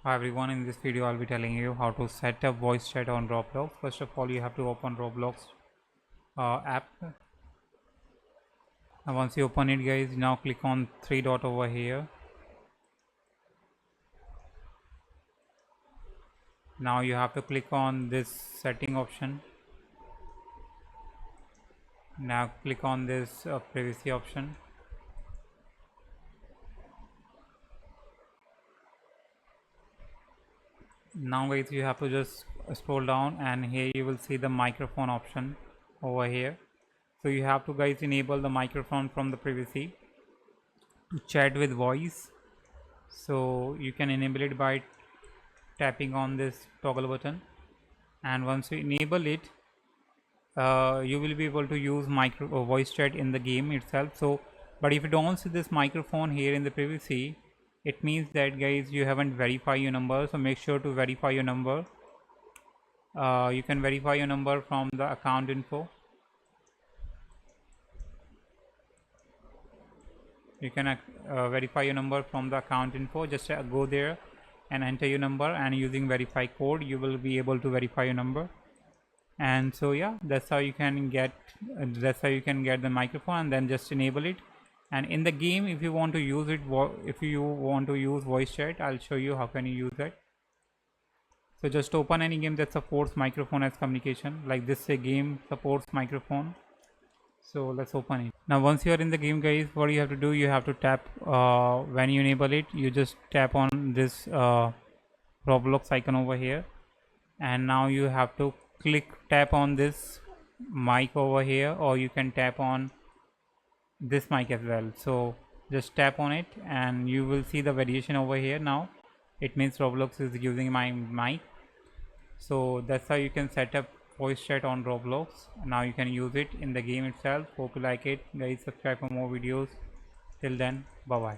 Hi everyone, in this video I'll be telling you how to set up voice chat on Roblox. First of all, you have to open Roblox app. And once you open it, guys, now click on three dot over here. Now you have to click on this setting option. Now click on this privacy option. Now guys, you have to just scroll down and here you will see the microphone option over here. So you have to guys enable the microphone from the privacy to chat with voice. So you can enable it by tapping on this toggle button, and once you enable it, you will be able to use voice chat in the game itself. So but if you don't see this microphone here in the privacy, it means that guys you haven't verified your number. So make sure to verify your number. You can verify your number from the account info. You can verify your number from the account info. Just go there and enter your number, and using verify code you will be able to verify your number. And so yeah, that's how you can get the microphone, and then just enable it. And in the game, if you want to use it, if you want to use voice chat, I'll show you how can you use that. So just open any game that supports microphone as communication. Like this game supports microphone, so let's open it. Now once you are in the game, guys, what you have to do, you have to tap when you enable it, you just tap on this Roblox icon over here, and now you have to tap on this mic over here, or you can tap on this mic as well. So just tap on it and you will see the variation over here. Now it means Roblox is using my mic. So that's how you can set up voice chat on Roblox. Now you can use it in the game itself. Hope you like it, guys. Subscribe for more videos. Till then, bye bye.